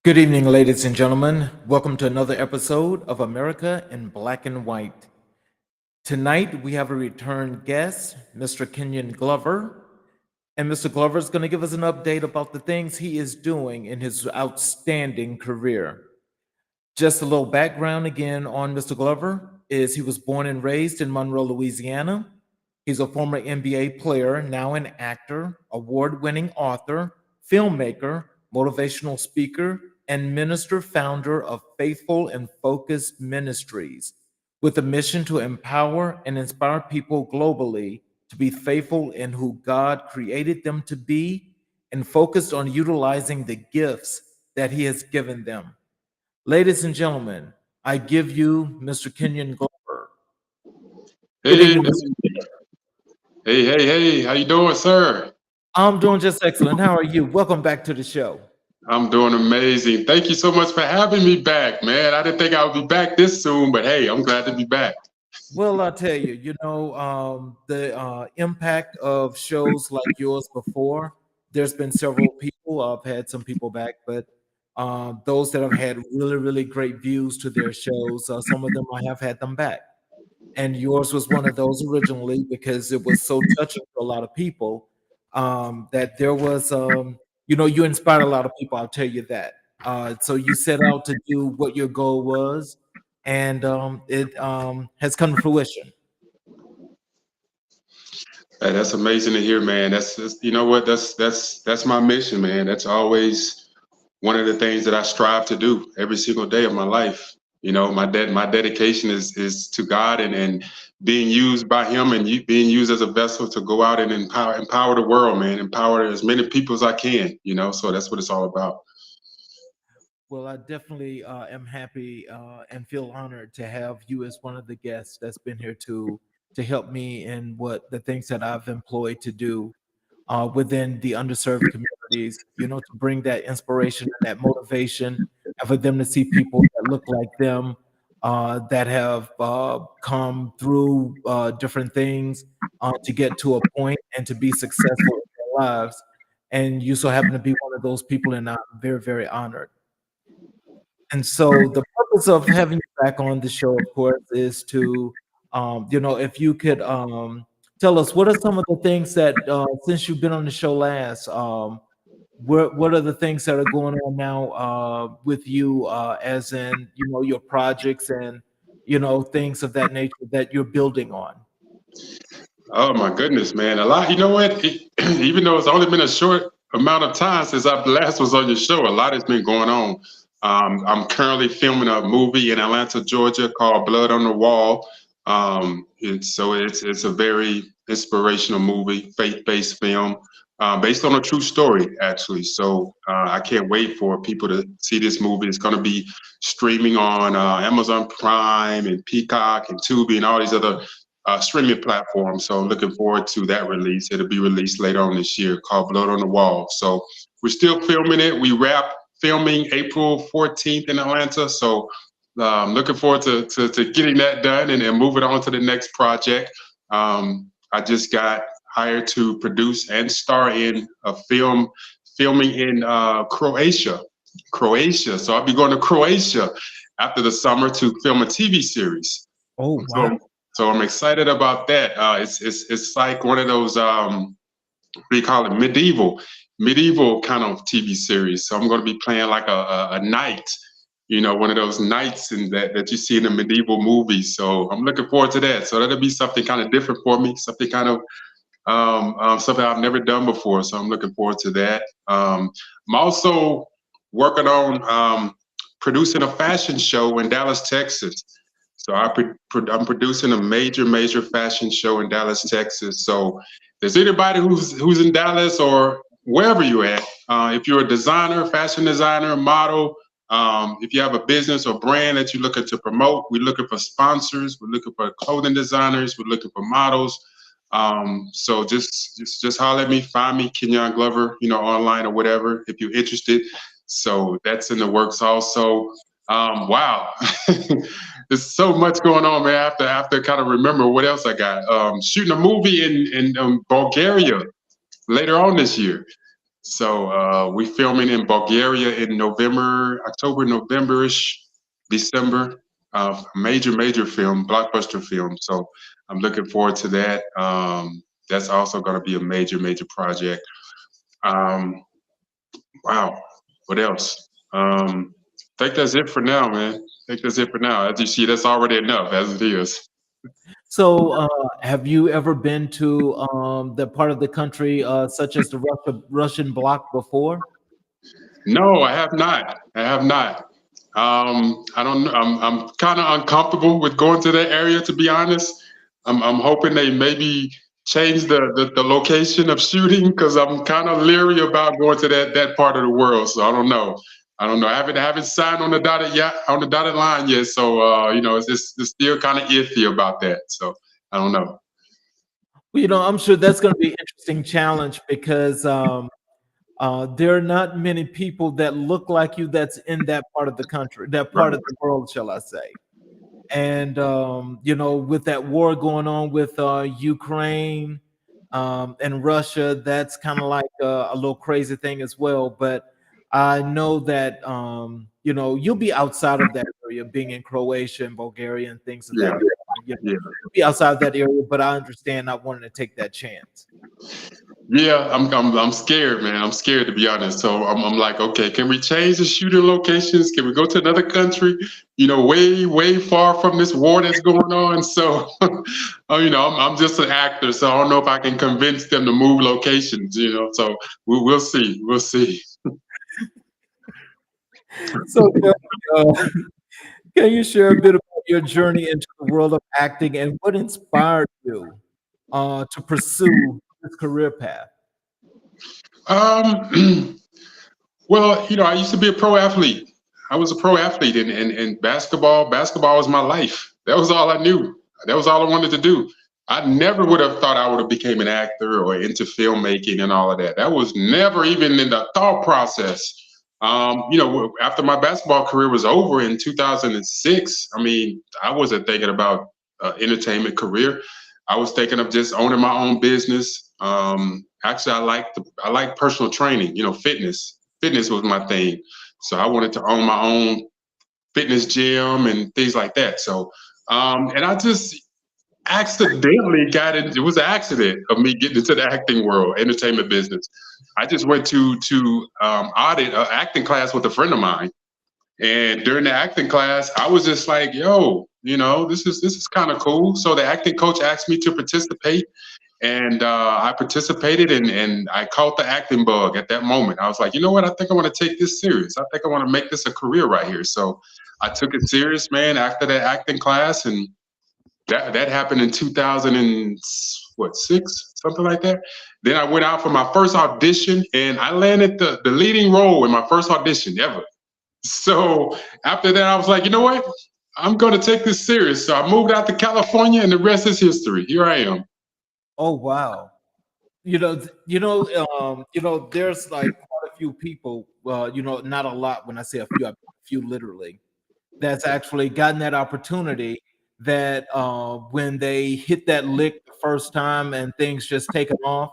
Good evening, ladies and gentlemen. Welcome to another episode of America in Black and White. Tonight, we have a return guest, Mr. Kenyon Glover. And Mr. Glover is going to give us an update about the things he is doing in his outstanding career. Just a little background again on Mr. Glover is he was born and raised in Monroe, Louisiana. He's a former NBA player, now an actor, award-winning author, filmmaker, motivational speaker, and minister founder of Faithful and Focused Ministries, with a mission to empower and inspire people globally to be faithful in who God created them to be and focused on utilizing the gifts that He has given them. Ladies and gentlemen, I give you Mr. Kenyon Glover. Good Hey, evening, Mr. Glover. hey, how you doing, sir? I'm doing just excellent. How are you? Welcome back to the show. I'm doing amazing. Thank you so much for having me back, man. I didn't think I would be back this soon, but hey, I'm glad to be back. Well, I'll tell you, the impact of shows like yours before, there's been several people, I've had some people back, but those that have had really, really great views to their shows, some of them I have had them back. And yours was one of those originally because it was so touching to a lot of people that there was, you inspired a lot of people. I'll tell you that. So you set out to do what your goal was, and it has come to fruition. Hey, that's amazing to hear, man. You know what? That's my mission, man. That's always one of the things that I strive to do every single day of my life. You know, my dedication is to God and being used by Him and being used as a vessel to go out and empower the world, man. Empower as many people as I can. You know, so that's what it's all about. Well, I definitely am happy and feel honored to have you as one of the guests that's been here to help me in what the things that I've employed to do within the underserved communities. To bring that inspiration and that motivation, and for them to see people that look like them, that have come through different things to get to a point and to be successful in their lives. And you so happen to be one of those people, and I'm very, very honored. And so the purpose of having you back on the show, of course, is to, if you could tell us what are some of the things that since you've been on the show last, what are the things that are going on now with you, as in your projects and things of that nature that you're building on. Oh my goodness, man! A lot. You know what? Even though it's only been a short amount of time since I last was on your show, a lot has been going on. I'm currently filming a movie in Atlanta, Georgia, called Blood on the Wall. It's a very inspirational movie, faith-based film, based on a true story, actually. So I can't wait for people to see this movie. It's going to be streaming on Amazon Prime and Peacock and Tubi and all these other streaming platforms. So I'm looking forward to that release. It'll be released later on this year, called Blood on the Wall. So we're still filming it. We wrap filming April 14th in Atlanta. So looking forward to getting that done and moving on to the next project. I just got hired to produce and star in a film filming in Croatia. Croatia. So I'll be going to Croatia after the summer to film a TV series. Oh, wow. So I'm excited about that. It's like one of those what do you call it, medieval kind of TV series. So I'm going to be playing like a knight, one of those knights that you see in the medieval movies. So I'm looking forward to that. So that'll be something kind of different for me, something kind of something I've never done before. So I'm looking forward to that. I'm also working on producing a fashion show in Dallas, Texas. So I'm producing a major fashion show in Dallas, Texas. So if there's anybody who's in Dallas or wherever you're at, if you're a designer, fashion designer, model, if you have a business or brand that you're looking to promote, we're looking for sponsors, we're looking for clothing designers, we're looking for models. So just holler at me, find me, Kenyon Glover, online or whatever, if you're interested. So that's in the works also. Wow. There's so much going on, man. I have to kind of remember what else I got. Shooting a movie in Bulgaria later on this year. So we filming in Bulgaria in November, October, Novemberish, December. Major film, blockbuster film. So I'm looking forward to that. That's also going to be a major project. Um, wow. What else? I think that's it for now, man. I think that's it for now. As you see, that's already enough as it is. So, have you ever been to the part of the country such as the Russian bloc before? No, I have not. I have not. I don't know. I'm kind of uncomfortable with going to that area, to be honest. I'm hoping they maybe change the location of shooting because I'm kind of leery about going to that part of the world. So I don't know. I don't know. I haven't signed on the dotted line yet. So it's still kind of iffy about that. So I don't know. Well, I'm sure that's going to be an interesting challenge because there are not many people that look like you that's in that part of the country, that part Right. of the world, shall I say. And with that war going on with Ukraine and Russia, that's kind of like a little crazy thing as well. But I know that you'll be outside of that area, being in Croatia and Bulgaria and things of that Yeah. nature. Yeah. You'll be outside of that area, but I understand not wanting to take that chance. Yeah, I'm scared, man. I'm scared to be honest. So I'm like, okay, can we change the shooting locations? Can we go to another country? Way far from this war that's going on. So, I'm just an actor, so I don't know if I can convince them to move locations. So we'll see. We'll see. So, can you share a bit about your journey into the world of acting and what inspired you to pursue this career path? Um, Well, I used to be a pro athlete. I was a pro athlete in basketball. Basketball was my life. That was all I knew. That was all I wanted to do. I never would have thought I would have became an actor or into filmmaking and all of that. That was never even in the thought process. After my basketball career was over in 2006, I mean, I wasn't thinking about entertainment career. I was thinking of just owning my own business. Actually, I like personal training. Fitness. Fitness was my thing. So I wanted to own my own fitness gym and things like that. So, and I just accidentally got in. It was an accident of me getting into the acting world, entertainment business. I just went to audit an acting class with a friend of mine, and during the acting class, I was just like, "Yo, this is kind of cool." So the acting coach asked me to participate, and I participated, and I caught the acting bug at that moment. I was like, you know what? I think I want to take this serious. I think I want to make this a career right here. So I took it serious, man, after that acting class, and that happened in 2000 and what, six, something like that. Then I went out for my first audition, and I landed the leading role in my first audition ever. So after that, I was like, you know what? I'm going to take this serious. So I moved out to California, and the rest is history. Here I am. Oh wow. There's like quite a few people, not a lot when I say a few, I mean a few literally, that's actually gotten that opportunity that when they hit that lick the first time and things just taken off.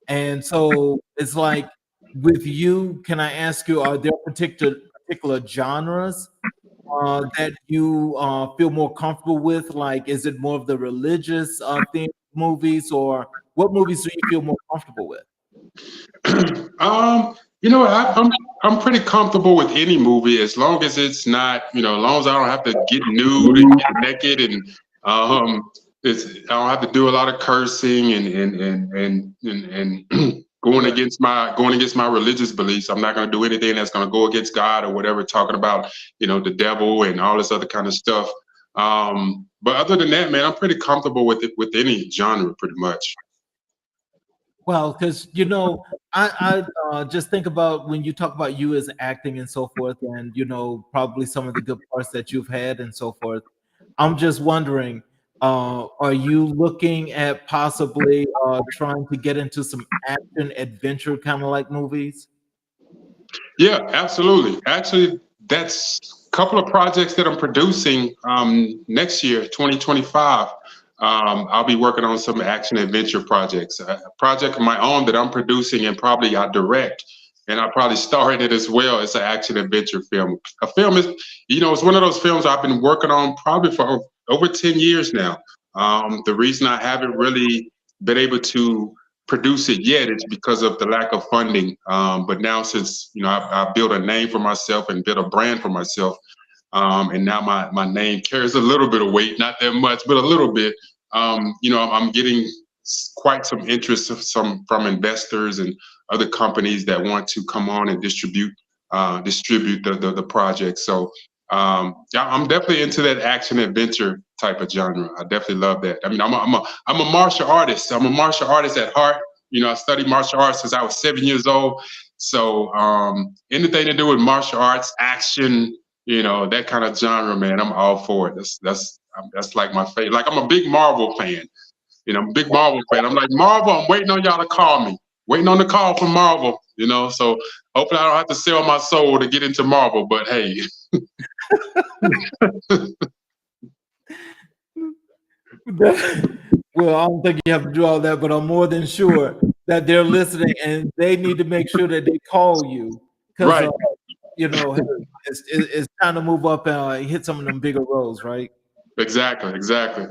And so it's like with you, can I ask you, are there particular genres that you feel more comfortable with? Like, is it more of the religious themed movies, or what movies do you feel more comfortable with? I'm pretty comfortable with any movie as long as it's not, as long as I don't have to get nude and get naked, and I don't have to do a lot of cursing and Right. going against my religious beliefs. I'm not going to do anything that's going to go against God or whatever, talking about the devil and all this other kind of stuff. But other than that, man, I'm pretty comfortable with it with any genre, pretty much. Well, because I just think about when you talk about you as acting and so forth, and probably some of the good parts that you've had and so forth. I'm just wondering, are you looking at possibly trying to get into some action adventure kind of like movies? Yeah, absolutely. Actually, that's a couple of projects that I'm producing next year, 2025. I'll be working on some action adventure projects. A project of my own that I'm producing and probably I direct, and I probably star in it as well. It's an action adventure film. A film is, it's one of those films I've been working on probably for over 10 years now. The reason I haven't really been able to produce it yet is because of the lack of funding. But now, since I built a name for myself and built a brand for myself, and now my name carries a little bit of weight, not that much, but a little bit. I'm getting quite some interest from investors and other companies that want to come on and distribute the project. So yeah, I'm definitely into that action adventure type of genre. I definitely love that. I mean, I'm a martial artist. I'm a martial artist at heart. I studied martial arts since I was 7 years old. So anything to do with martial arts, action, that kind of genre, man, I'm all for it. That's like my favorite. Like, I'm a big Marvel fan. Big Marvel fan. I'm like, Marvel, I'm waiting on y'all to call me. Waiting on the call from Marvel. So hopefully I don't have to sell my soul to get into Marvel. But hey. Well, I don't think you have to do all that, but I'm more than sure that they're listening and they need to make sure that they call you because, Right. it's time to move up and hit some of them bigger roles, right? Exactly. Exactly.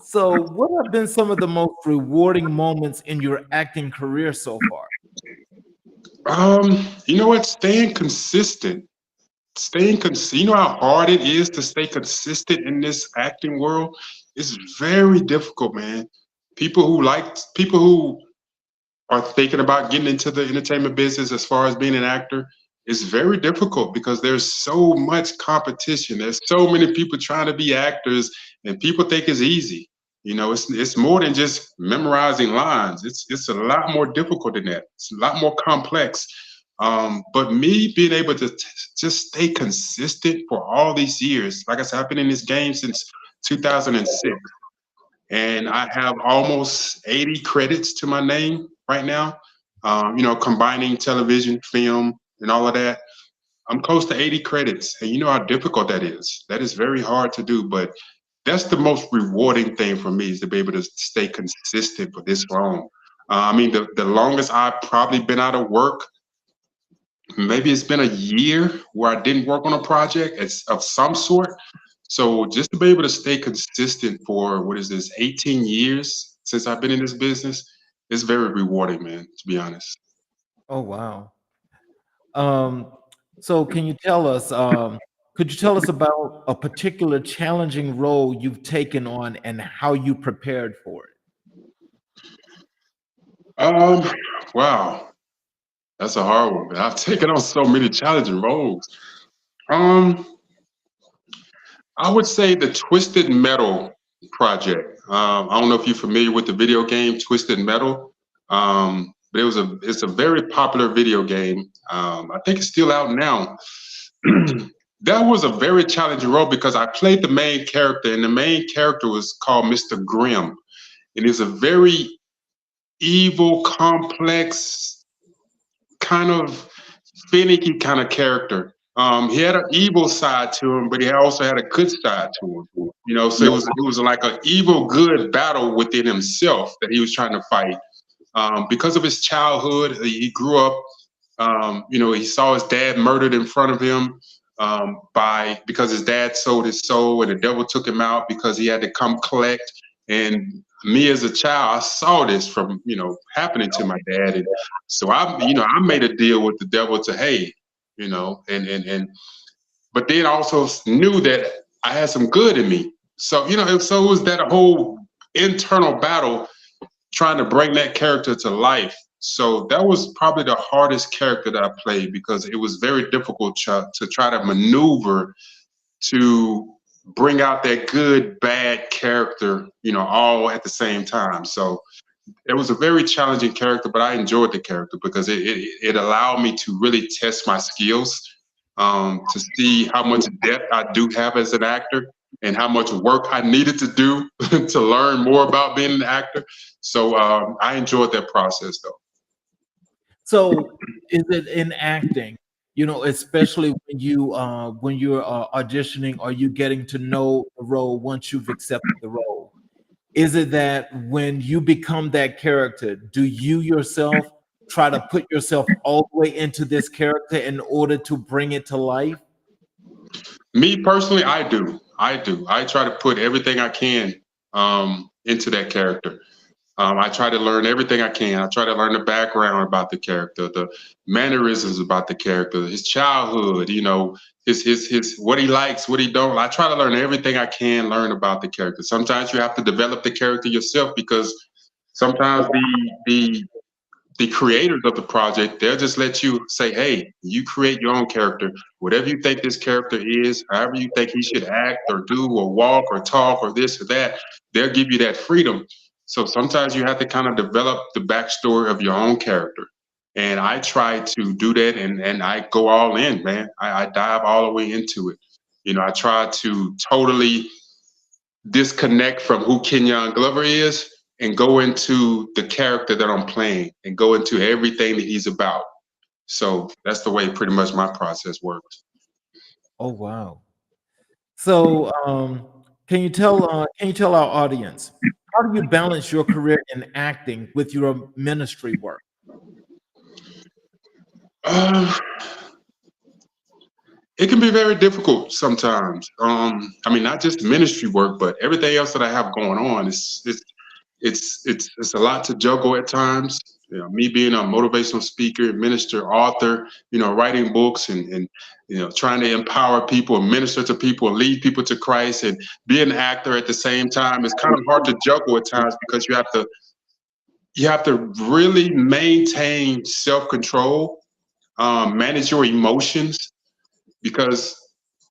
So, what have been some of the most rewarding moments in your acting career so far? You know what? Staying consistent. You know how hard it is to stay consistent in this acting world? It's very difficult, man. People who are thinking about getting into the entertainment business as far as being an actor, it's very difficult because there's so much competition. There's so many people trying to be actors, and people think it's easy. It's more than just memorizing lines. It's a lot more difficult than that. It's a lot more complex. But me being able to just stay consistent for all these years, like I said, I've been in this game since 2006, and I have almost 80 credits to my name right now. Combining television, film, and all of that. I'm close to 80 credits, and you know how difficult that is. That is very hard to do, but that's the most rewarding thing for me, is to be able to stay consistent for this long. I mean, the longest I've probably been out of work, maybe it's been a year where I didn't work on a project of some sort. So just to be able to stay consistent for, what is this, 18 years since I've been in this business, it's very rewarding, man, to be honest. Oh, wow. Um, so could you tell us about a particular challenging role you've taken on and how you prepared for it? Um, wow, that's a hard one. I've taken on so many challenging roles. Um, I would say the Twisted Metal project. I don't know if you're familiar with the video game Twisted Metal, but it's a very popular video game. I think it's still out now. That was a very challenging role because I played the main character, and the main character was called Mr. Grimm, and he's a very evil, complex, kind of finicky kind of character. He had an evil side to him, but he also had a good side to him. So it was like an evil good battle within himself that he was trying to fight. Because of his childhood, he grew up. He saw his dad murdered in front of him, because his dad sold his soul, and the devil took him out because he had to come collect. And me as a child, I saw this from happening to my dad, and so I made a deal with the devil to, hey, and but then I also knew that I had some good in me. So so it was that whole internal battle trying to bring that character to life. So that was probably the hardest character that I played, because it was very difficult to try to maneuver to bring out that good, bad character, all at the same time. So it was a very challenging character, but I enjoyed the character because it allowed me to really test my skills, to see how much depth I do have as an actor and how much work I needed to do to learn more about being an actor. So I enjoyed that process, though. So, is it in acting, especially when you're auditioning, are you getting to know the role once you've accepted the role? Is it that when you become that character, do you yourself try to put yourself all the way into this character in order to bring it to life? Me personally, I do. I do. I try to put everything I can into that character. I try to learn everything I can. I try to learn the background about the character, the mannerisms about the character, his childhood, his what he likes, what he don't. I try to learn everything I can learn about the character. Sometimes you have to develop the character yourself because sometimes the creators of the project, they'll just let you say, hey, you create your own character. Whatever you think this character is, however you think he should act or do or walk or talk or this or that, they'll give you that freedom. So sometimes you have to kind of develop the backstory of your own character. And I try to do that and I go all in, man. I dive all the way into it. I try to totally disconnect from who Kenyon Glover is and go into the character that I'm playing and go into everything that he's about. So that's the way pretty much my process works. Oh wow. So, can you tell our audience how do you balance your career in acting with your ministry work? Uh, it can be very difficult sometimes. I mean, not just ministry work, but everything else that I have going on. It's a lot to juggle at times. Me being a motivational speaker, minister, author, writing books and trying to empower people, minister to people, lead people to Christ, and be an actor at the same time. It's kind of hard to juggle at times because you have to really maintain self control, manage your emotions because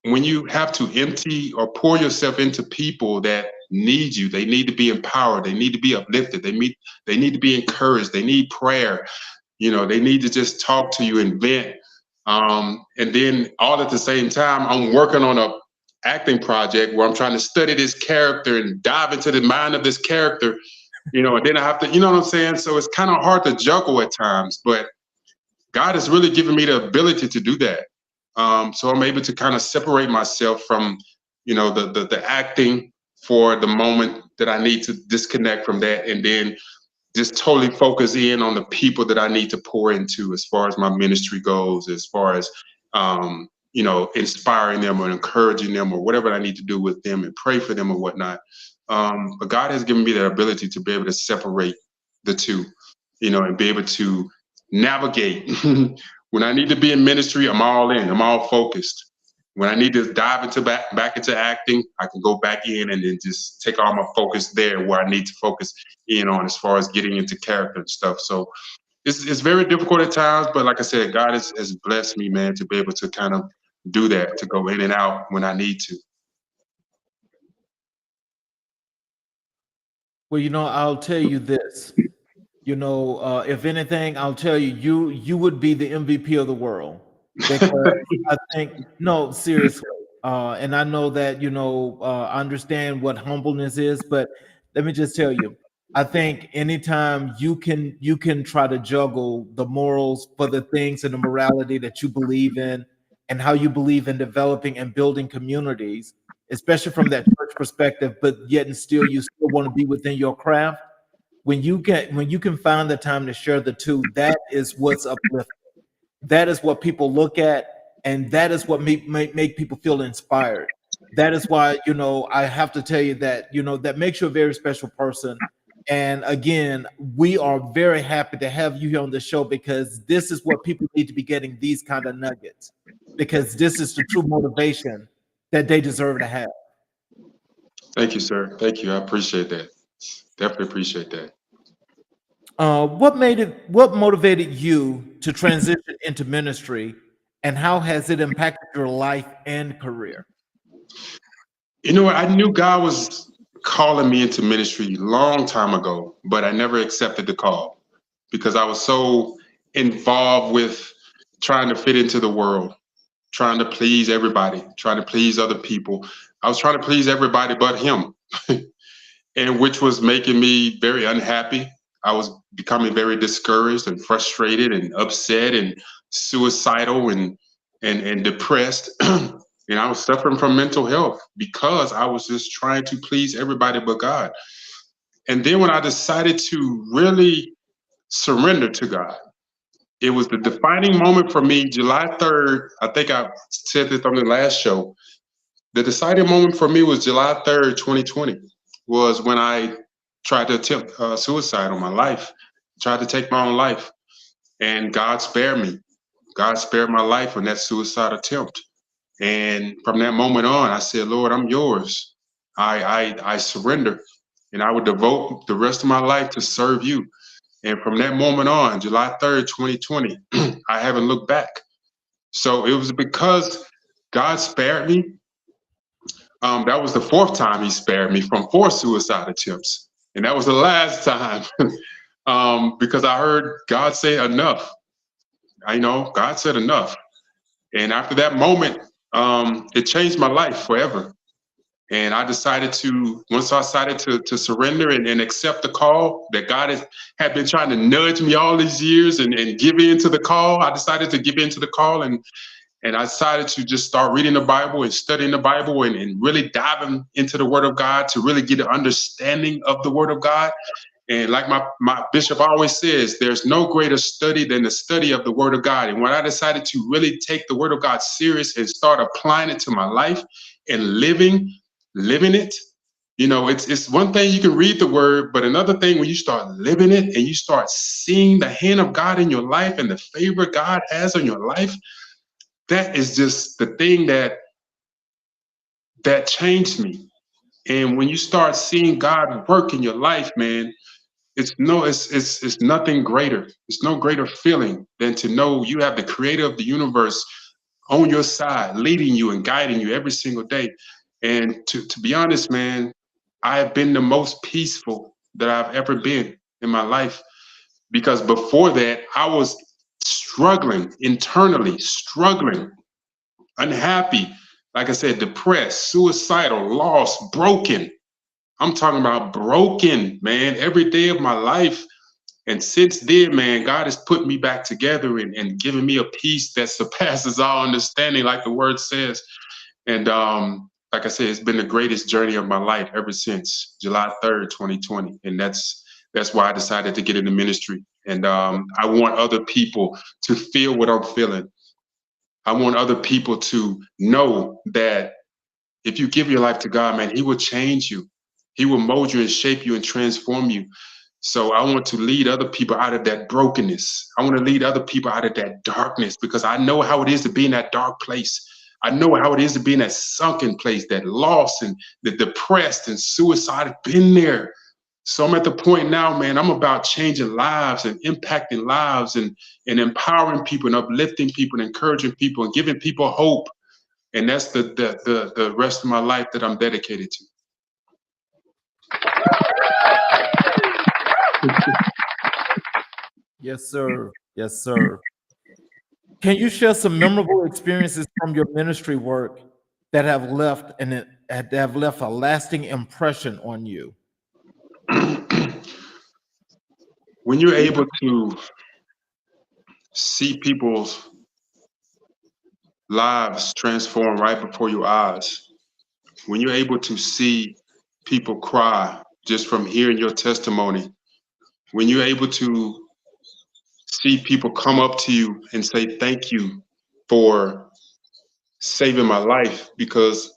when you have to empty or pour yourself into people that need you, they need to be empowered, they need to be uplifted, they need to be encouraged, they need prayer, they need to just talk to you and vent. And then all at the same time, I'm working on a acting project where I'm trying to study this character and dive into the mind of this character, and then I have to, you know what I'm saying? So it's kind of hard to juggle at times, but God has really given me the ability to do that. So I'm able to kind of separate myself from, the acting for the moment that I need to disconnect from that, and then just totally focus in on the people that I need to pour into as far as my ministry goes, as far as inspiring them or encouraging them or whatever I need to do with them and pray for them or whatnot. But God has given me the ability to be able to separate the two, and be able to navigate. When I need to be in ministry, I'm all in, I'm all focused. When I need to dive into back into acting, I can go back in and then just take all my focus there where I need to focus in on as far as getting into character and stuff. So it's very difficult at times, but like I said, God has blessed me, man, to be able to kind of do that, to go in and out when I need to. Well, I'll tell you this. If anything, I'll tell you, you would be the MVP of the world because I think no, seriously. And I know that I understand what humbleness is, but let me just tell you, I think anytime you can try to juggle the morals for the things and the morality that you believe in, and how you believe in developing and building communities, especially from that church perspective, but yet and still you still want to be within your craft when you can find the time to share the two, that is what's uplifting. That is what people look at, and that is what make people feel inspired. That is why I have to tell you that that makes you a very special person. And again, we are very happy to have you here on the show because this is what people need to be getting, these kind of nuggets, because this is the true motivation that they deserve to have. Thank you, sir. Thank you. I appreciate that. Definitely appreciate that. What motivated you to transition into ministry, and how has it impacted your life and career? You know what? I knew God was calling me into ministry long time ago, but I never accepted the call because I was so involved with trying to fit into the world, trying to please everybody, trying to please other people. I was trying to please everybody but him, and which was making me very unhappy. I was becoming very discouraged and frustrated and upset and suicidal and depressed. And I was suffering from mental health because I was just trying to please everybody but God. And then when I decided to really surrender to God, it was the defining moment for me, July 3rd. I think I said this on the last show. The deciding moment for me was July 3rd, 2020, was when I tried to attempt suicide on my life, tried to take my own life. And God spared me. God spared my life on that suicide attempt. And from that moment on, I said, Lord, I'm yours. I surrender. And I would devote the rest of my life to serve you. And from that moment on, July 3rd, 2020, I haven't looked back. So it was because God spared me. That was the fourth time he spared me from four suicide attempts. And that was the last time because I heard God say enough. I know God said enough. And after that moment, it changed my life forever. And I decided to, once I decided to surrender and accept the call that God had been trying to nudge me all these years and give in to the call, I decided to give in to the call and I decided to just start reading the Bible and studying the Bible and really diving into the Word of God to really get an understanding of the Word of God. And like my bishop always says, there's no greater study than the study of the Word of God. And when I decided to really take the Word of God serious and start applying it to my life and living it, you know, it's one thing you can read the Word, but another thing when you start living it and you start seeing the hand of God in your life and the favor God has on your life, that is just the thing that changed me. And when you start seeing God work in your life, man, it's nothing greater. It's no greater feeling than to know you have the creator of the universe on your side, leading you and guiding you every single day. And to be honest, man, I have been the most peaceful that I've ever been in my life because before that, I was struggling internally, struggling, unhappy, like I said, depressed, suicidal, lost, broken. I'm talking about broken, man, every day of my life. And since then, man, God has put me back together and given me a peace that surpasses all understanding, like the word says. And like I said, it's been the greatest journey of my life ever since July 3rd, 2020. And that's why I decided to get into ministry. And I want other people to feel what I'm feeling. I want other people to know that if you give your life to God, man, He will change you. He will mold you and shape you and transform you. So I want to lead other people out of that brokenness. I want to lead other people out of that darkness because I know how it is to be in that dark place. I know how it is to be in that sunken place, that lost and the depressed and suicide. I've been there. So I'm at the point now, man, I'm about changing lives and impacting lives and empowering people and uplifting people and encouraging people and giving people hope. And that's the rest of my life that I'm dedicated to. Yes, sir. Yes, sir. Can you share some memorable experiences from your ministry work that have left a lasting impression on you? When you're able to see people's lives transform right before your eyes, when you're able to see people cry just from hearing your testimony, when you're able to see people come up to you and say thank you for saving my life because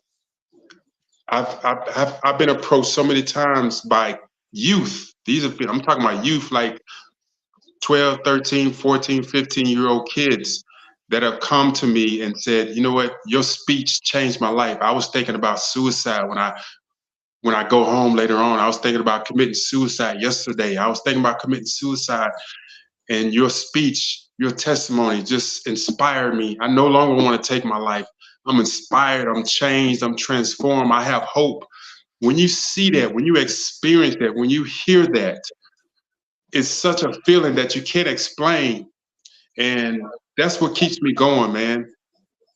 I've been approached so many times by youth. I'm talking about youth like 12, 13, 14, 15-year-old kids that have come to me and said, you know what, your speech changed my life. I was thinking about suicide when I go home later on. I was thinking about committing suicide yesterday. I was thinking about committing suicide. And your speech, your testimony just inspired me. I no longer want to take my life. I'm inspired, I'm changed, I'm transformed, I have hope. When you see that, when you experience that, when you hear that, it's such a feeling that you can't explain. And that's what keeps me going, man.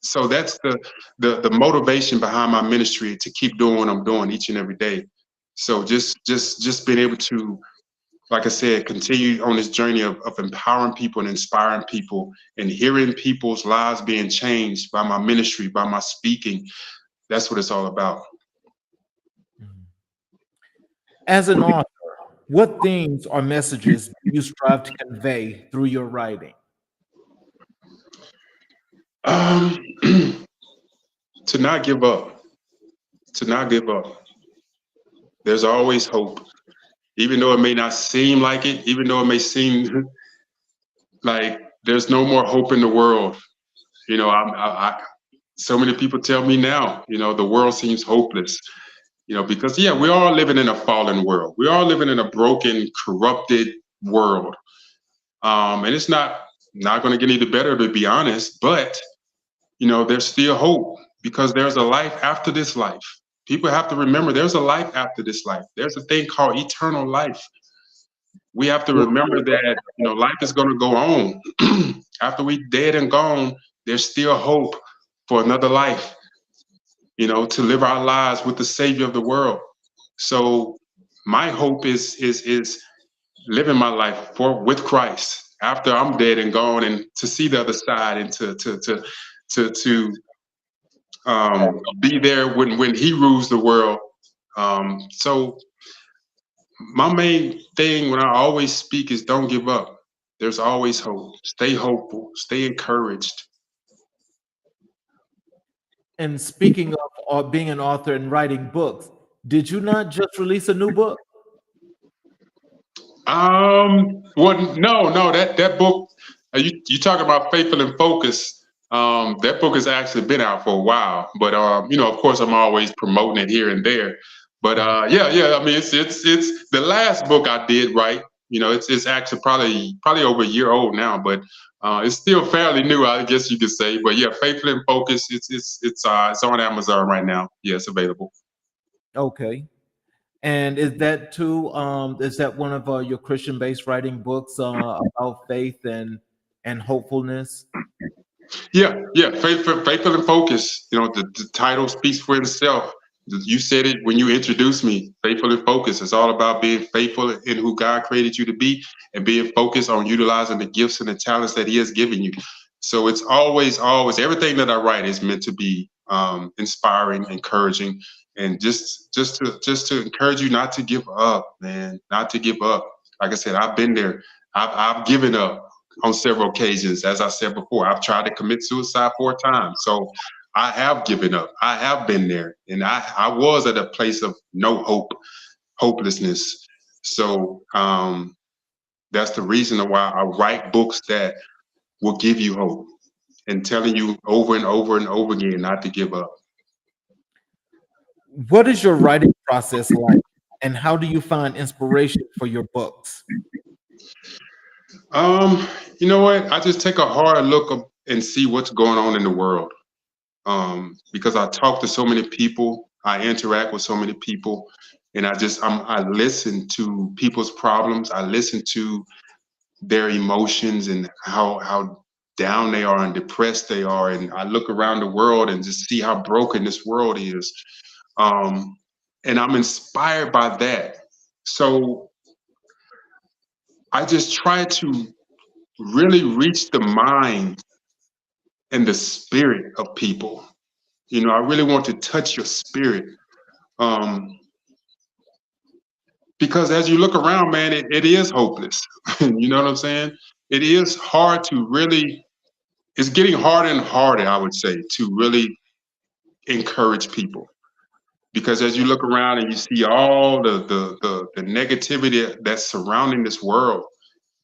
So that's the motivation behind my ministry to keep doing what I'm doing each and every day. So just being able to, like I said, continue on this journey of empowering people and inspiring people and hearing people's lives being changed by my ministry, by my speaking. That's what it's all about. As an author, What themes or messages do you strive to convey through your writing? Um, to not give up, to not give up. There's always hope, even though it may not seem like it, even though it may seem like there's no more hope in the world. So many people tell me now, the world seems hopeless. Because yeah, we are living in a fallen world. We are living in a broken, corrupted world, and it's not going to get any better, to be honest. But there's still hope because there's a life after this life. People have to remember there's a life after this life. There's a thing called eternal life. We have to remember that life is going to go on. After we dead and gone, there's still hope for another life. To live our lives with the Savior of the world. So my hope is living my life for with Christ after I'm dead and gone, and to see the other side, and to be there when He rules the world. So my main thing when I always speak is don't give up. There's always hope. Stay hopeful. Stay encouraged. And speaking of being an author and writing books, did you not just release a new book? Well, no, that book, you talk about Faithful and Focus. That book has actually been out for a while, but of course, I'm always promoting it here and there. But yeah. I mean, it's the last book I did, right? It's actually probably over a year old now, but it's still fairly new, I guess you could say. But yeah, Faithful and Focus, it's on Amazon right now. Yeah, it's available. Okay. And is that one of your Christian-based writing books about faith and hopefulness? Yeah. Faithful and Focus. The title speaks for itself. You said it when you introduced me. Faithful and Focus. It's all about being faithful in who God created you to be, and being focused on utilizing the gifts and the talents that He has given you. So it's always everything that I write is meant to be inspiring, encouraging, and just to encourage you not to give up, man. Not to give up. Like I said, I've been there. I've given up on several occasions. As I said before, I've tried to commit suicide 4 times. So I have given up. I have been there. And I was at a place of no hope, hopelessness. So that's the reason why I write books that will give you hope, and telling you over and over and over again not to give up. What is your writing process like, and how do you find inspiration for your books? Um, you know what? I just take a hard look and see what's going on in the world. Because I talk to so many people, I interact with so many people, and I listen to people's problems. I listen to their emotions and how down they are and depressed they are, and I look around the world and just see how broken this world is. Um, and I'm inspired by that. So I just try to really reach the mind and the spirit of people. I really want to touch your spirit. Um, because as you look around, man, it is hopeless. You know what I'm saying? It is hard to really, it's getting harder and harder, I would say, to really encourage people. Because as you look around and you see all the negativity that's surrounding this world,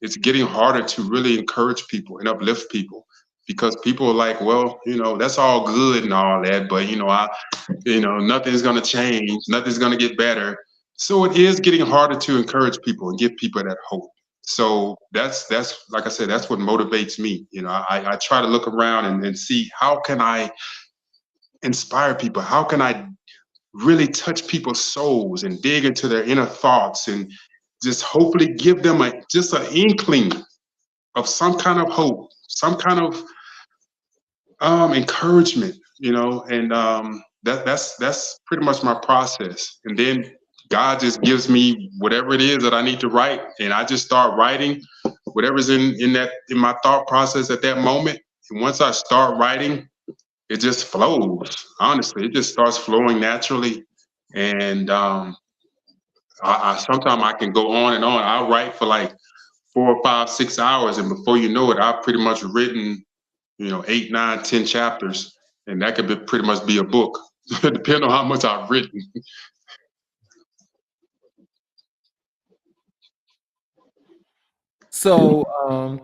it's getting harder to really encourage people and uplift people, because people are like, well, that's all good and all that, but nothing's going to change, nothing's going to get better. So it is getting harder to encourage people and give people that hope. So that's like I said, that's what motivates me. I try to look around and see how can I inspire people, how can I really touch people's souls and dig into their inner thoughts, and just hopefully give them just an inkling of some kind of hope, some kind of encouragement, and that's pretty much my process. And then God just gives me whatever it is that I need to write, and I just start writing whatever's in my thought process at that moment. And once I start writing, it just flows. Honestly, it just starts flowing naturally, and Sometimes I can go on and on. I'll write for like 4 or 5, 6 hours, and before you know it, I've pretty much written, 8, 9, 10 chapters, and that could pretty much be a book, depending on how much I've written. So,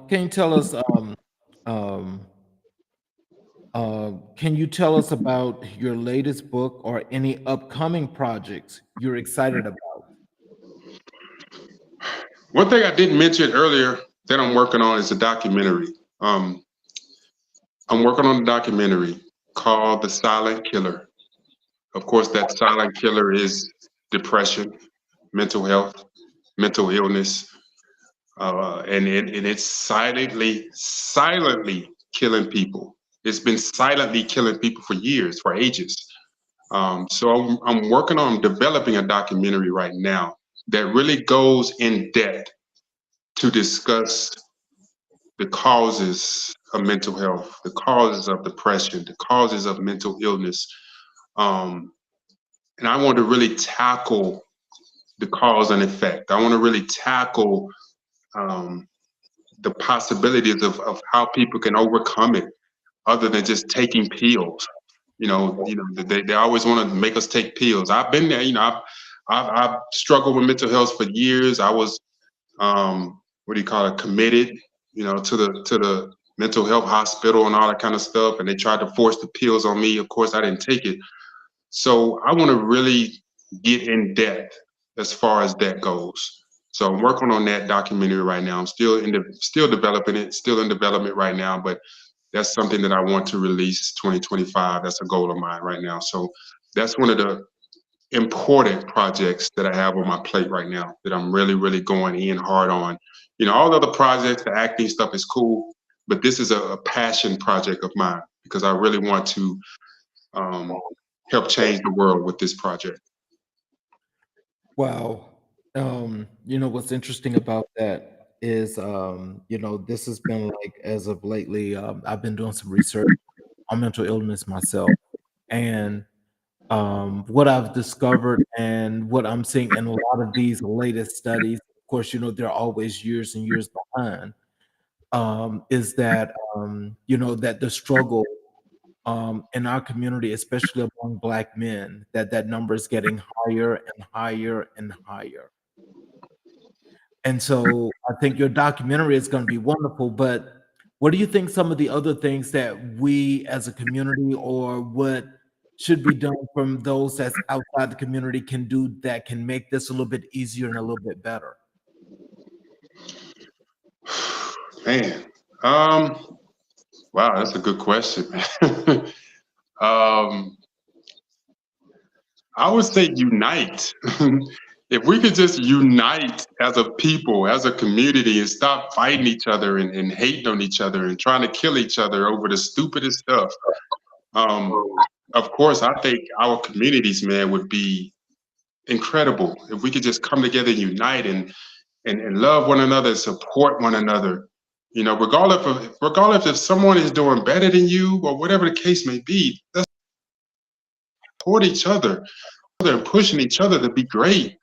can you tell us, um, can you tell us about your latest book or any upcoming projects you're excited about? One thing I didn't mention earlier that I'm working on is a documentary. Um, I'm working on a documentary called The Silent Killer. Of course, that silent killer is depression, mental health, mental illness, and it's silently killing people. It's been silently killing people for years, for ages. So I'm working on developing a documentary right now that really goes in depth to discuss the causes of mental health, the causes of depression, the causes of mental illness. Um, and I want to really tackle the cause and effect. I want to really tackle um, the possibilities of how people can overcome it other than just taking pills. They always want to make us take pills. I've been there. I've struggled with mental health for years. I was what do you call it, committed, to the mental health hospital and all that kind of stuff. And they tried to force the pills on me. Of course, I didn't take it. So I want to really get in depth as far as that goes. So I'm working on that documentary right now. I'm still developing it, still in development right now, but that's something that I want to release 2025. That's a goal of mine right now. So that's one of the important projects that I have on my plate right now that I'm really, really going in hard on. All the other projects, the acting stuff is cool, but this is a passion project of mine because I really want to um, help change the world with this project. Wow. What's interesting about that is, this has been like as of lately, I've been doing some research on mental illness myself. And what I've discovered and what I'm seeing in a lot of these latest studies, of course, they're always years and years behind, is that, that the struggle in our community, especially among Black men, that number is getting higher and higher and higher. And so I think your documentary is going to be wonderful, but what do you think some of the other things that we as a community or what should be done from those that's outside the community can do that can make this a little bit easier and a little bit better? Man, wow, that's a good question. um, I would say unite. If we could just unite as a people, as a community, and stop fighting each other and hating on each other and trying to kill each other over the stupidest stuff. Um, of course, I think our communities, man, would be incredible if we could just come together and unite and love one another, support one another. Regardless if someone is doing better than you or whatever the case may be, let's support each other and pushing each other to be great.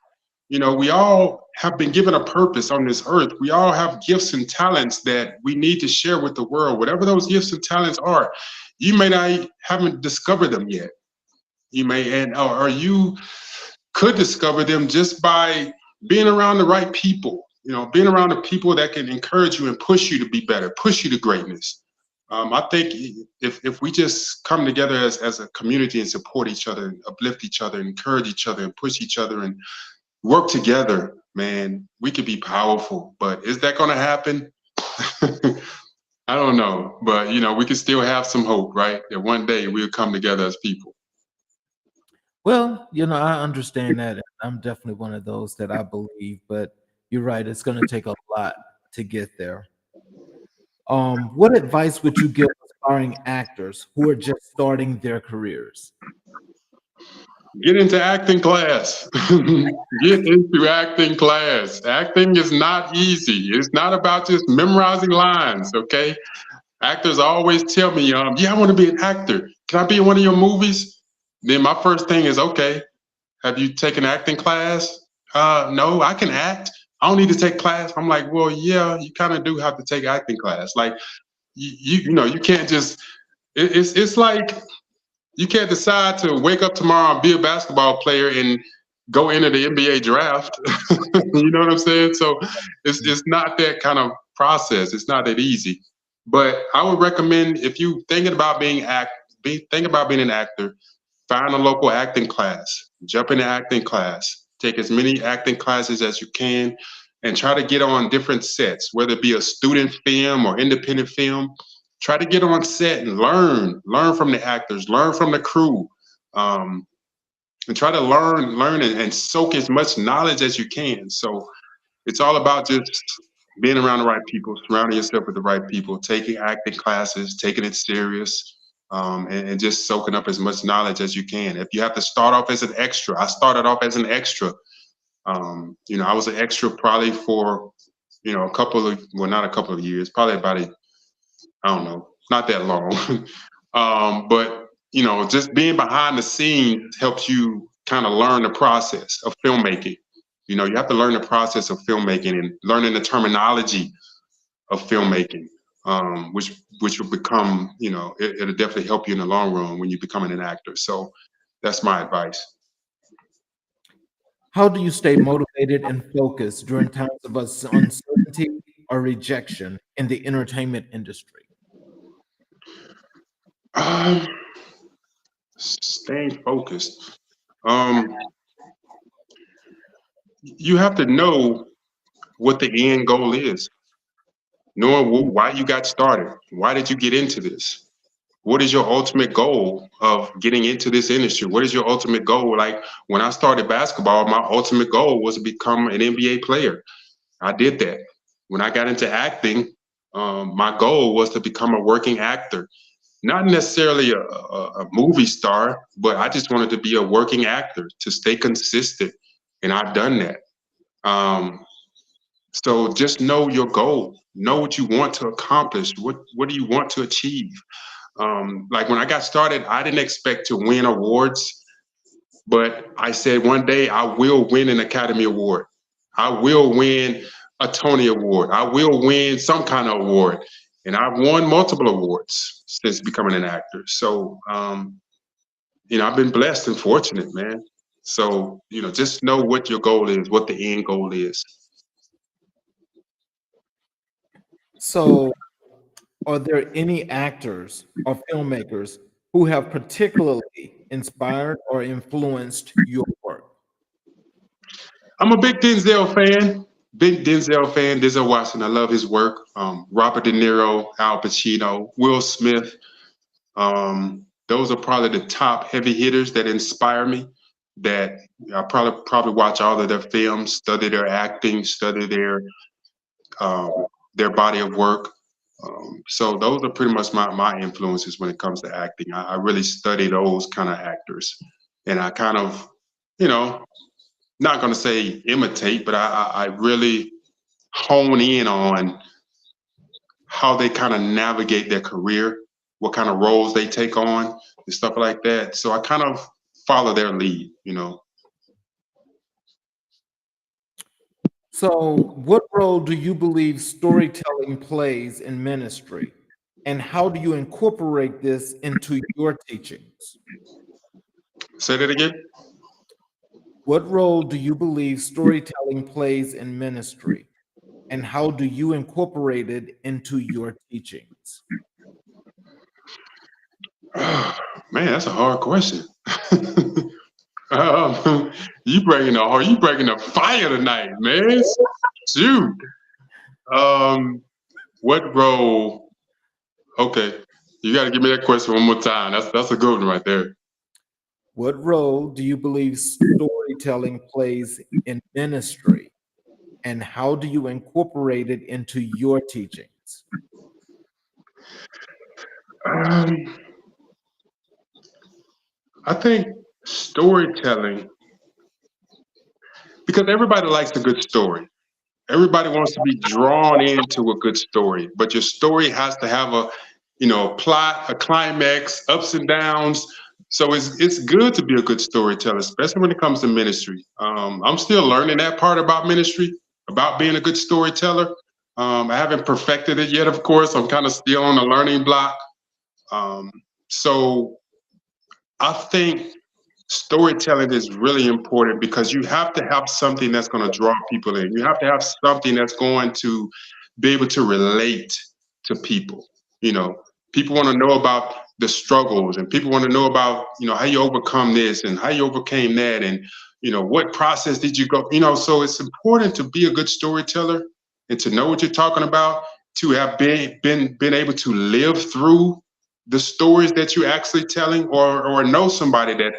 We all have been given a purpose on this earth. We all have gifts and talents that we need to share with the world. Whatever those gifts and talents are, you may not haven't discovered them yet. You may, or you could discover them just by being around the right people. Being around the people that can encourage you and push you to be better, push you to greatness. I think if we just come together as a community and support each other, and uplift each other, and encourage each other, and push each other, and work together, man, we could be powerful. But is that going to happen? I don't know. But we can still have some hope, right? That one day we'll come together as people. Well, I understand that. And I'm definitely one of those that I believe, but you're right, it's going to take a lot to get there. What advice would you give aspiring actors who are just starting their careers? Get into acting class. Get into acting class. Acting is not easy. It's not about just memorizing lines, okay? Actors always tell me, yeah, I want to be an actor. Can I be in one of your movies? Then my first thing is, okay, have you taken acting class? No, I can act. I don't need to take class. I'm like, well, yeah, you kind of do have to take acting class. Like you know, you can't just. It's like you can't decide to wake up tomorrow and be a basketball player and go into the NBA draft. You know what I'm saying? So it's not that kind of process. It's not that easy. But I would recommend if you thinking about think about being an actor, find a local acting class, jump into acting class, take as many acting classes as you can, and try to get on different sets, whether it be a student film or independent film. Try to get on set and learn from the actors, learn from the crew, um, and try to learn and soak as much knowledge as you can. So it's all about just being around the right people, surrounding yourself with the right people, taking acting classes, taking it serious, and just soaking up as much knowledge as you can. If you have to start off as an extra, I started off as an extra. You know, I was an extra probably for, you know, a couple of, well, not a couple of years, probably about a, I don't know, not that long. But you know, just being behind the scenes helps you kind of learn the process of filmmaking. You know, you have to learn the process of filmmaking and learning the terminology of filmmaking, which will become, you know, it'll definitely help you in the long run when you're becoming an actor. So that's my advice. How do you stay motivated and focused during times of uncertainty or rejection in the entertainment industry? Um, Staying focused. Um, you have to know what the end goal is, knowing why you got started. Why did you get into this? What is your ultimate goal of getting into this industry? What is your ultimate goal? Like when I started basketball, my ultimate goal was to become an NBA player. I did that. When I got into acting, my goal was to become a working actor, not necessarily a movie star, but I just wanted to be a working actor to stay consistent. And I've done that. Um, so just know your goal, know what you want to accomplish. What do you want to achieve? Like when I got started, I didn't expect to win awards, but I said one day I will win an Academy Award. I will win a Tony Award. I will win some kind of award. And I've won multiple awards since becoming an actor. So, you know, I've been blessed and fortunate, man. So, you know, just know what your goal is, what the end goal is. So, are there any actors or filmmakers who have particularly inspired or influenced your work? I'm a big Denzel fan. Big Denzel fan. Denzel Washington. I love his work. Robert De Niro, Al Pacino, Will Smith. Those are probably the top heavy hitters that inspire me. That I probably watch all of their films, study their acting, study um, their body of work. So those are pretty much my influences when it comes to acting. I really study those kind of actors, and I kind of, you know, not going to say imitate, but I really hone in on how they kind of navigate their career, what kind of roles they take on, and stuff like that. So I kind of follow their lead, you know. So, what role do you believe storytelling plays in ministry? And how do you incorporate this into your teachings? Say that again. What role do you believe storytelling plays in ministry? And how do you incorporate it into your teachings? Man, that's a hard question. You bringing the fire tonight, man. Shoot. Um, what role? Okay, you got to give me that question one more time. That's a good one right there. What role do you believe storytelling plays in ministry? And how do you incorporate it into your teachings? Um, I think storytelling, because everybody likes a good story. Everybody wants to be drawn into a good story, but your story has to have a, you know, plot, a climax, ups and downs. So it's good to be a good storyteller, especially when it comes to ministry. I'm still learning that part about ministry, about being a good storyteller. I haven't perfected it yet, of course. I'm kind of still on the learning block. Um, so I think storytelling is really important because you have to have something that's going to draw people in. You have to have something that's going to be able to relate to people. You know, people want to know about the struggles, and people want to know about, how you overcome this and how you overcame that, and what process did you go. So it's important to be a good storyteller and to know what you're talking about, to have been able to live through the stories that you're actually telling, or know somebody that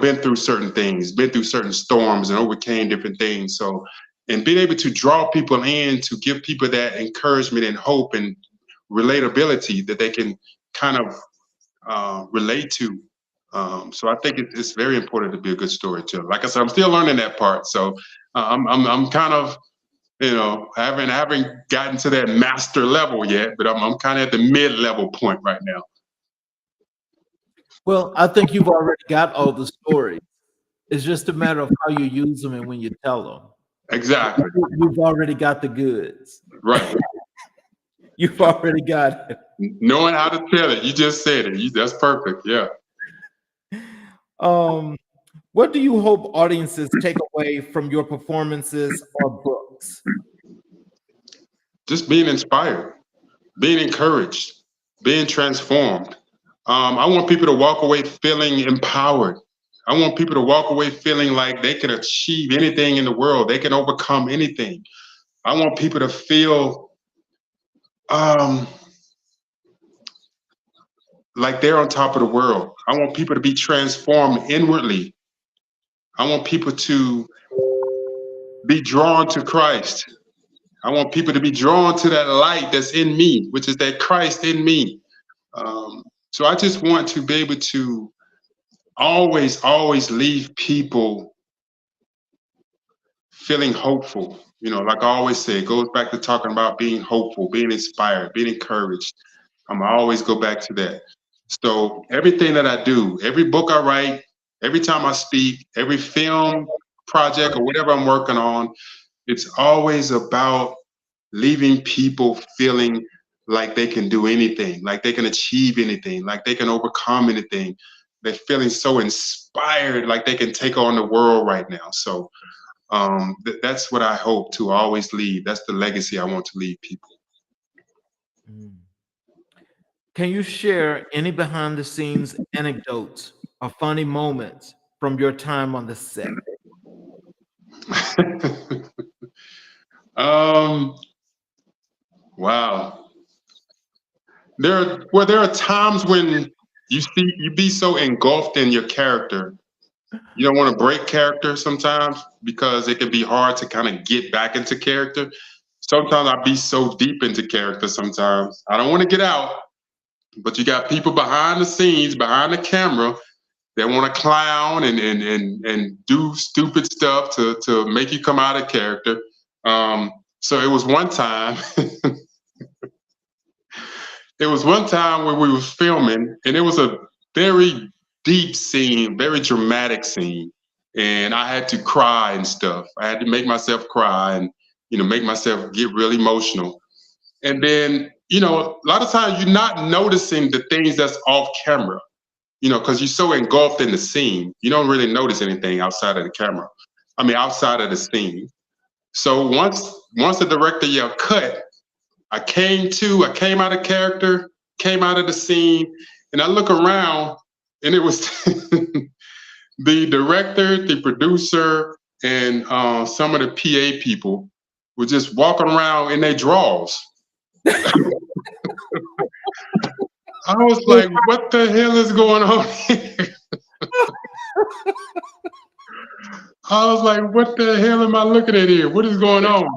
been through certain things, been through certain storms and overcame different things. So, and being able to draw people in, to give people that encouragement and hope and relatability that they can kind of relate to. So I think it's very important to be a good storyteller. Like I said, I'm still learning that part. So I'm kind of, haven't gotten to that master level yet, but I'm kind of at the mid-level point right now. Well, I think you've already got all the stories. It's just a matter of how you use them and when you tell them. Exactly. You've already got the goods. Right. You've already got it. Knowing how to tell it. You just said it. That's perfect. Yeah. What do you hope audiences take away from your performances or books? Just being inspired, being encouraged, being transformed. I want people to walk away feeling empowered. I want people to walk away feeling like they can achieve anything in the world. They can overcome anything. I want people to feel like they're on top of the world. I want people to be transformed inwardly. I want people to be drawn to Christ. I want people to be drawn to that light that's in me, which is that Christ in me. So I just want to be able to always leave people feeling hopeful. Like I always say, it goes back to talking about being hopeful, being inspired, being encouraged. I'm always go back to that. So everything that I do, every book I write, every time I speak, every film project or whatever I'm working on, it's always about leaving people feeling like they can do anything, like they can achieve anything, like they can overcome anything. They're feeling so inspired, like they can take on the world right now. So that's what I hope to always leave. That's the legacy I want to leave people. Mm. Can you share any behind the scenes anecdotes or funny moments from your time on the set? um, wow. There are times when you be so engulfed in your character. You don't want to break character sometimes because it can be hard to kind of get back into character. Sometimes I be so deep into character sometimes. I don't want to get out, but you got people behind the scenes, behind the camera, that want to clown and do stupid stuff to make you come out of character. So it was one time. It was one time when we was filming, and it was a very deep scene, very dramatic scene, and I had to cry and stuff. I had to make myself cry and make myself get really emotional. And then a lot of times you're not noticing the things that's off camera, because you're so engulfed in the scene, you don't really notice anything outside of the camera. I mean, outside of the scene. So once the director yelled cut, I came out of character, came out of the scene, and I look around, and it was the director, the producer, and some of the PA people were just walking around in their drawers. I was like, what the hell is going on here? I was like, what the hell am I looking at here? What is going on?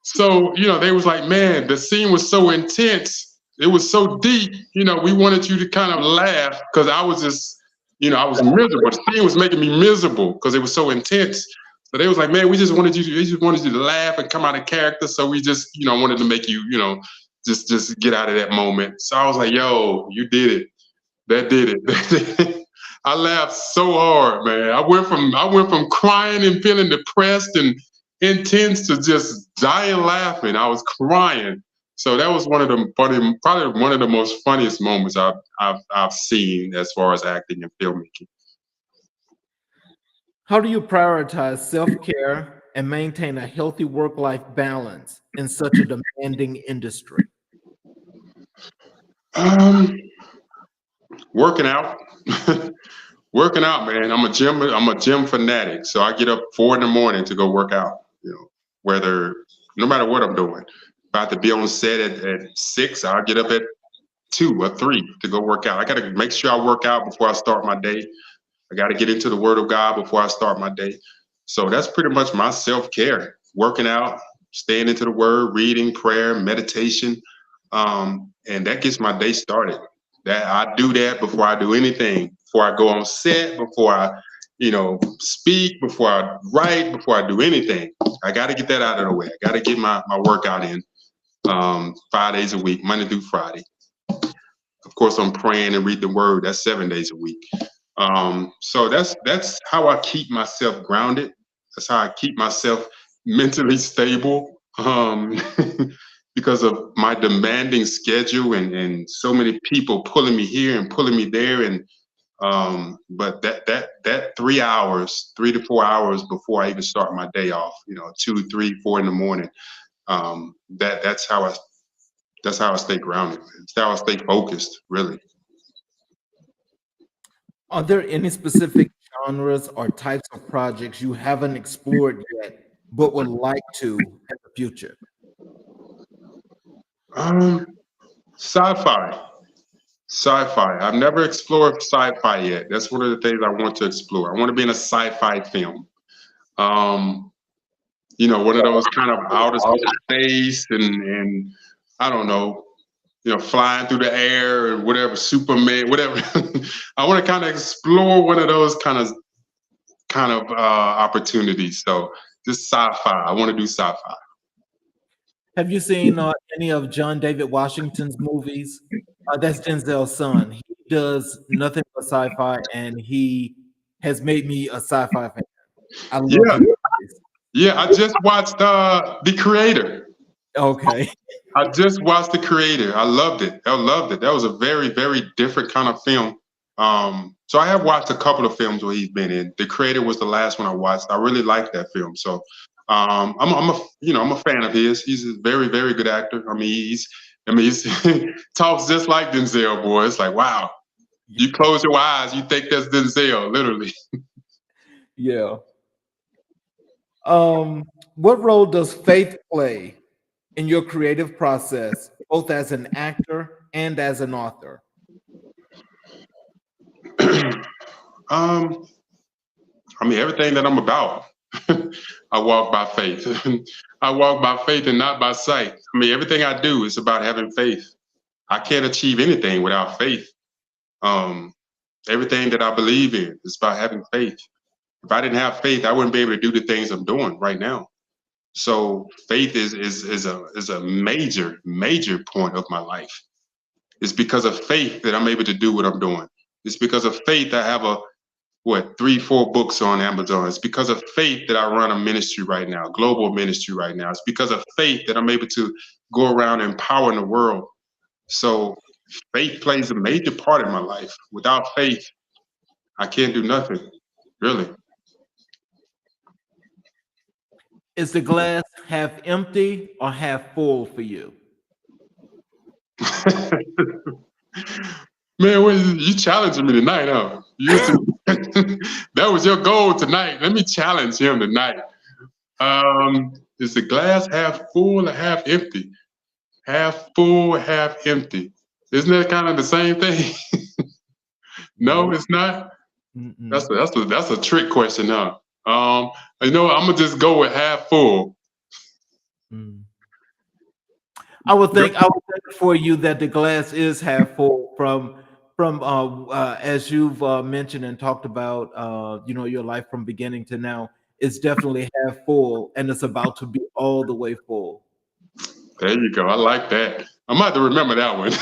So, they was like, man, the scene was so intense. It was so deep. We wanted you to kind of laugh because I was just, I was miserable. The scene was making me miserable because it was so intense. So they was like, man, we just wanted you to laugh and come out of character. So we just, wanted to make you, just get out of that moment. So I was like, yo, you did it. That did it. I laughed so hard, man. I went from crying and feeling depressed and intense to just dying laughing. I was crying. So that was one of the funny, probably one of the most funniest moments I've seen as far as acting and filmmaking. How do you prioritize self-care and maintain a healthy work-life balance in such a demanding industry? Um, Working out. Working out, man. I'm a gym fanatic. So I get up 4 in the morning to go work out. Whether no matter what I'm doing. If I have to be on set at 6, I'll get up at 2 or 3 to go work out. I gotta make sure I work out before I start my day. I gotta get into the word of God before I start my day. So that's pretty much my self-care. Working out, staying into the word, reading, prayer, meditation. And that gets my day started. That I do that before I do anything, before I go on set, before I, speak, before I write, before I do anything. I got to get that out of the way. I got to get my workout in 5 days a week, Monday through Friday. Of course, I'm praying and read the word. That's 7 days a week. So that's how I keep myself grounded. That's how I keep myself mentally stable. Because of my demanding schedule and so many people pulling me here and pulling me there. And but that 3 hours, 3 to 4 hours before I even start my day off, 2, 3, 4 in the morning. That's how I stay grounded. That's how I stay focused, really. Are there any specific genres or types of projects you haven't explored yet, but would like to in the future? Um, Sci-fi. Sci-fi. I've never explored sci-fi yet. That's one of the things I want to explore. I want to be in a sci-fi film. Um, one of those kind of outer space and I don't know, flying through the air and whatever, Superman, whatever. I want to kind of explore one of those kind of opportunities. So just sci-fi. I want to do sci-fi. Have you seen any of John David Washington's movies? That's Denzel's son. He does nothing but sci-fi, and he has made me a sci-fi fan. I love Yeah, his movies. yeah. I just watched The Creator. Okay. I just watched The Creator. I loved it. I loved it. That was a very, very different kind of film. So I have watched a couple of films where he's been in. The Creator was the last one I watched. I really liked that film. So I'm a fan of his. He's a very, very good actor. I mean, he's talks just like Denzel, boy. It's like, wow. You close your eyes, you think that's Denzel, literally. Yeah. What role does faith play in your creative process, both as an actor and as an author? um, everything that I'm about, I walk by faith. I walk by faith and not by sight. Everything I do is about having faith. I can't achieve anything without faith. Um, Everything that I believe in is about having faith. If I didn't have faith, I wouldn't be able to do the things I'm doing right now. So faith is a major major point of my life. It's because of faith that I'm able to do what I'm doing. It's because of faith I have 3, 4 books on Amazon. It's because of faith that I run a ministry right now, global ministry right now. It's because of faith that I'm able to go around empowering the world. So faith plays a major part in my life. Without faith, I can't do nothing, really. Is the glass half empty or half full for you? Man, you challenging me tonight, huh? That was your goal tonight. Let me challenge him tonight. Is the glass half full or half empty? Half full, half empty. Isn't that kind of the same thing? No, No. it's not. That's Mm-mm. a trick question, huh? I'm gonna just go with half full. Mm. I would think for you that the glass is half full from as you've mentioned and talked about your life from beginning to now. It's definitely half full, and it's about to be all the way full. There you go. I like that. I might have to remember that one.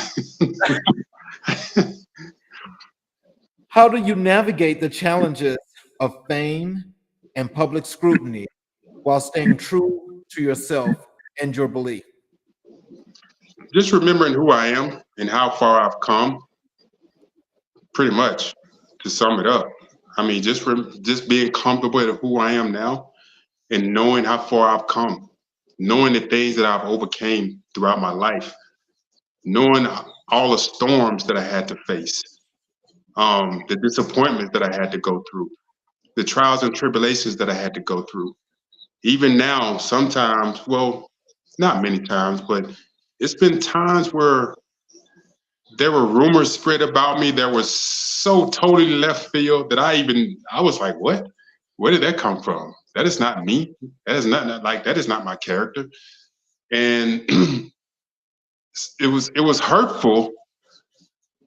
How do you navigate the challenges of fame and public scrutiny while staying true to yourself and your belief? Just remembering who I am and how far I've come, pretty much, to sum it up. I mean, just being comfortable with who I am now and knowing how far I've come, knowing the things that I've overcame throughout my life, knowing all the storms that I had to face, the disappointments that I had to go through, the trials and tribulations that I had to go through. Even now, sometimes, well, not many times, but it's been times where there were rumors spread about me that was so totally left field that I was like, what? Where did that come from? That is not me. That is not like that is not my character. And it was hurtful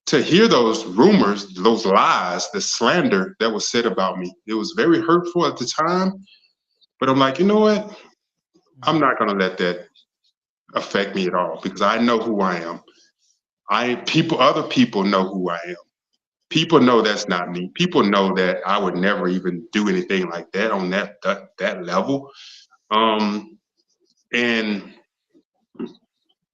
to hear those rumors, those lies, the slander that was said about me. It was very hurtful at the time, but I'm like, you know what? I'm not gonna let that affect me at all because I know who I am. Other people know who I am. People know that's not me. People know that I would never even do anything like that on that level. Um, and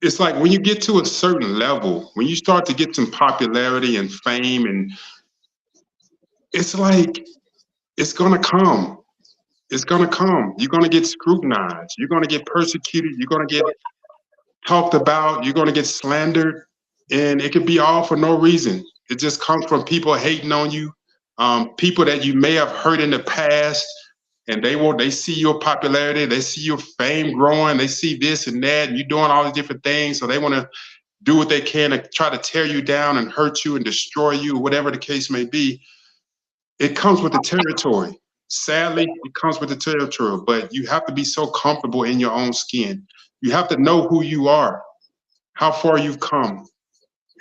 it's like when you get to a certain level, when you start to get some popularity and fame, and it's like it's gonna come. It's gonna come. You're gonna get scrutinized. You're gonna get persecuted. You're gonna get talked about. You're gonna get slandered, and it could be all for no reason. It just comes from people hating on you, people that you may have hurt in the past, and they see your popularity, they see your fame growing, they see this and that, and you doing all these different things, so they want to do what they can to try to tear you down and hurt you and destroy you, whatever the case may be. It comes with the territory. Sadly, it comes with the territory, but you have to be so comfortable in your own skin. You have to know who you are, how far you've come,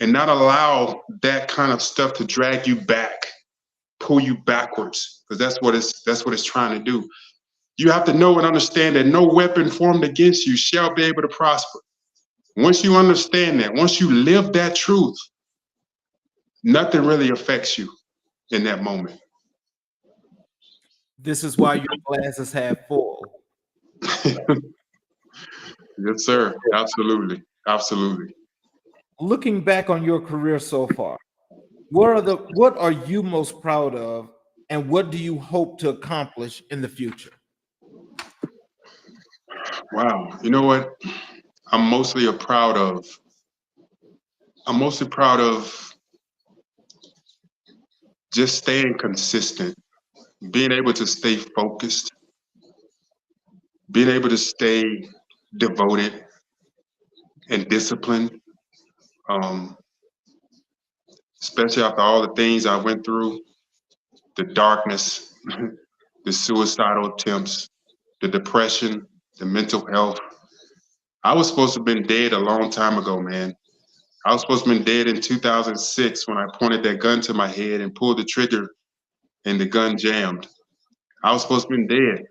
and not allow that kind of stuff to drag you back, pull you backwards, because that's what it's trying to do. You have to know and understand that no weapon formed against you shall be able to prosper. Once you understand that, once you live that truth, nothing really affects you in that moment. This is why your glass is half full. Yes, sir. Absolutely. Absolutely. Looking back on your career so far, what are you most proud of and what do you hope to accomplish in the future? Wow. You know what? I'm mostly a proud of I'm mostly proud of just staying consistent, being able to stay focused, being able to stay devoted and disciplined, um, especially after all the things I went through, the darkness, the suicidal attempts, the depression, the mental health. I was supposed to have been dead a long time ago, man. I was supposed to have been dead in 2006 when I pointed that gun to my head and pulled the trigger and the gun jammed. I was supposed to have been dead,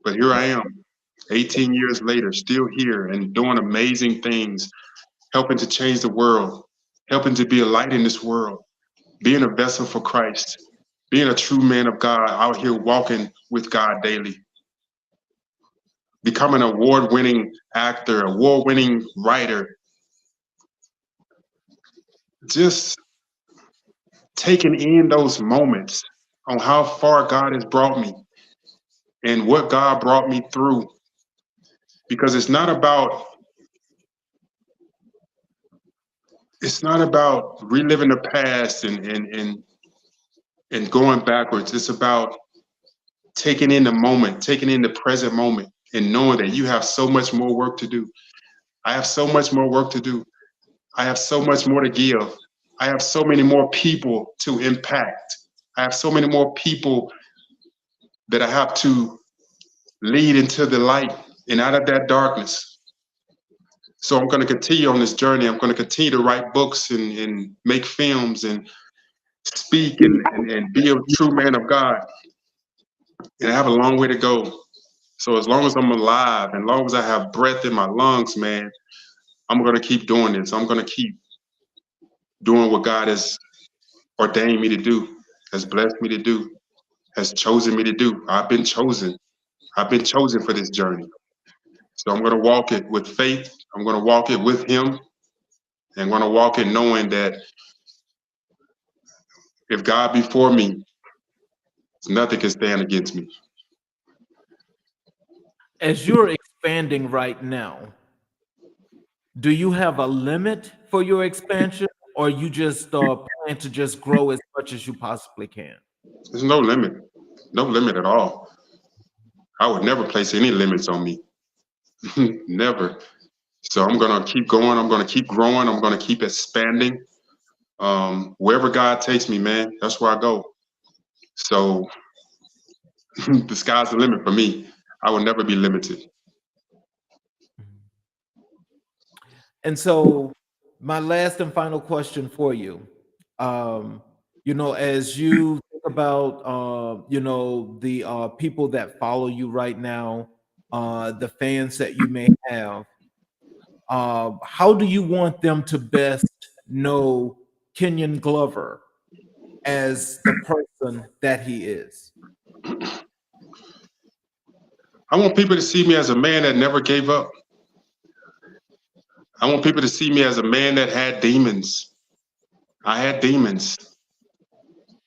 but here I am, 18 years later, still here and doing amazing things, helping to change the world, helping to be a light in this world, being a vessel for Christ, being a true man of God out here walking with God daily, becoming an award-winning actor, award-winning writer, just taking in those moments on how far God has brought me and what God brought me through. Because it's not about reliving the past and going backwards. It's about taking in the moment, taking in the present moment, and knowing that you have so much more work to do. I have so much more work to do. I have so much more to give. I have so many more people to impact. I have so many more people that I have to lead into the light and out of that darkness. So I'm going to continue on this journey. I'm going to continue to write books and make films and speak and be a true man of God. And I have a long way to go. So as long as I'm alive, and as long as I have breath in my lungs, man, I'm going to keep doing this. I'm going to keep doing what God has ordained me to do, has blessed me to do, has chosen me to do. I've been chosen. I've been chosen for this journey. So I'm going to walk it with faith. I'm going to walk it with Him. And I'm going to walk it knowing that if God be for me, nothing can stand against me. As you're expanding right now, do you have a limit for your expansion, or you just plan to just grow as much as you possibly can? There's no limit, no limit at all. I would never place any limits on me. Never. So I'm going to keep going. I'm going to keep growing. I'm going to keep expanding. Wherever God takes me, man, that's where I go. So the sky's the limit for me. I will never be limited. And so, my last and final question for you, um, as you think about, the people that follow you right now, the fans that you may have, how do you want them to best know Kenyon Glover as the person that he is? I want people to see me as a man that never gave up. I want people to see me as a man that had demons. I had demons.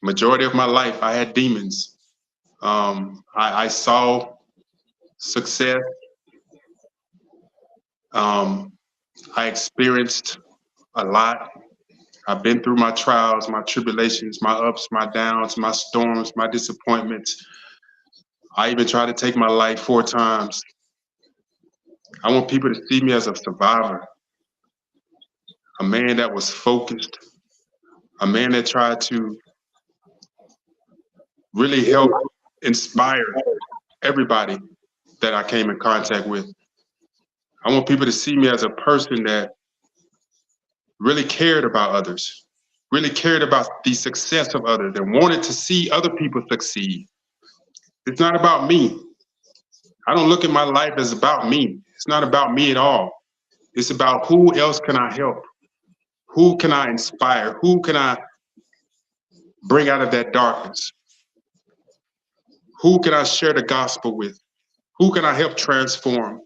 Majority of my life, I had demons. I saw success. Um, I experienced a lot. I've been through my trials, my tribulations, my ups, my downs, my storms, my disappointments. I even tried to take my life 4 times. I want people to see me as a survivor, a man that was focused, a man that tried to really help inspire everybody that I came in contact with. I want people to see me as a person that really cared about others, really cared about the success of others, and wanted to see other people succeed. It's not about me. I don't look at my life as about me. It's not about me at all. It's about who else can I help? Who can I inspire? Who can I bring out of that darkness? Who can I share the gospel with? Who can I help transform?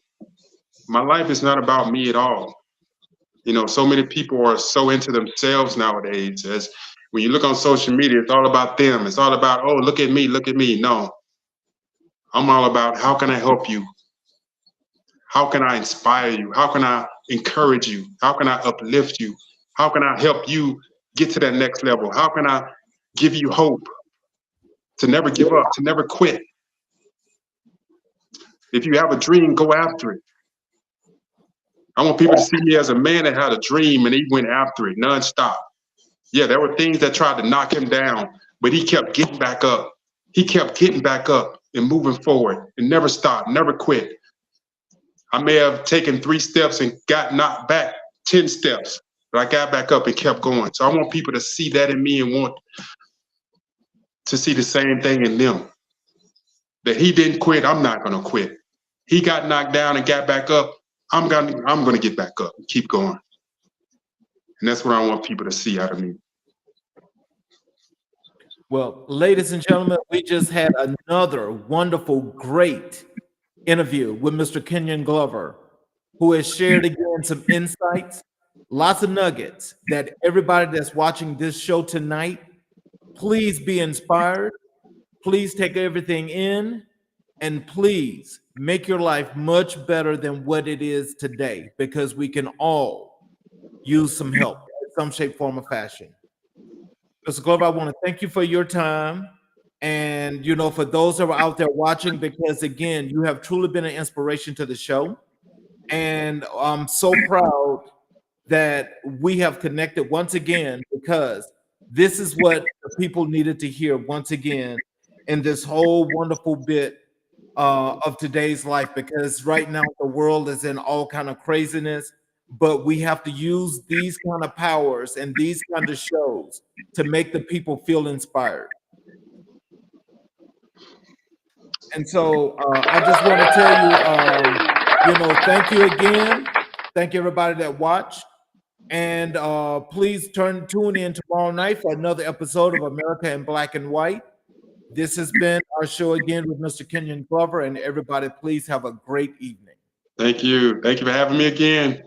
My life is not about me at all. So many people are so into themselves nowadays. As when you look on social media, it's all about them. It's all about, oh, look at me, look at me. No, I'm all about how can I help you? How can I inspire you? How can I encourage you? How can I uplift you? How can I help you get to that next level? How can I give you hope to never give up, to never quit? If you have a dream, go after it. I want people to see me as a man that had a dream and he went after it nonstop. Yeah, there were things that tried to knock him down, but he kept getting back up. He kept getting back up and moving forward and never stopped, never quit. I may have taken 3 steps and got knocked back 10 steps, but I got back up and kept going. So I want people to see that in me and want to see the same thing in them. That he didn't quit, I'm not going to quit. He got knocked down and got back up. I'm going to get back up and keep going. And that's what I want people to see out of me. Well, ladies and gentlemen, we just had another wonderful, great interview with Mr. Kenyon Glover, who has shared again some insights, lots of nuggets that everybody that's watching this show tonight, please be inspired. Please take everything in, and please make your life much better than what it is today, because we can all use some help in some shape, form, or fashion. Mr. Glover, I want to thank you for your time. And, for those that are out there watching, because again, you have truly been an inspiration to the show. And I'm so proud that we have connected once again, because this is what the people needed to hear once again in this whole wonderful bit of today's life, because right now the world is in all kind of craziness, but we have to use these kind of powers and these kind of shows to make the people feel inspired. And so I just want to tell you, thank you again. Thank you everybody that watched. And please tune in tomorrow night for another episode of America in Black and White. This has been our show again with Mr. Kenyon Glover, and everybody, please have a great evening. Thank you. Thank you for having me again.